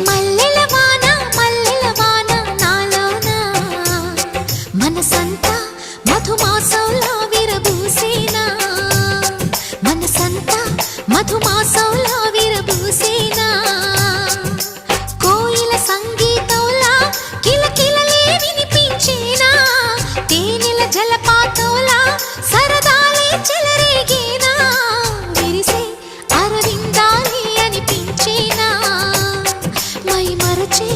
మల్లెల వాన నాలోన మనసంతా మధుమాసంలా విరబూసేనా మనసంతా మధుమాసంలా విరబూసేనా కోయిల సంగీతంలా కిలకిలలే వినిపించేనా తేనెల జలపాతంలా సరదాలే చెలరేగేనా విరిసే అరవిందాలే అనిపించేనా మై మరచే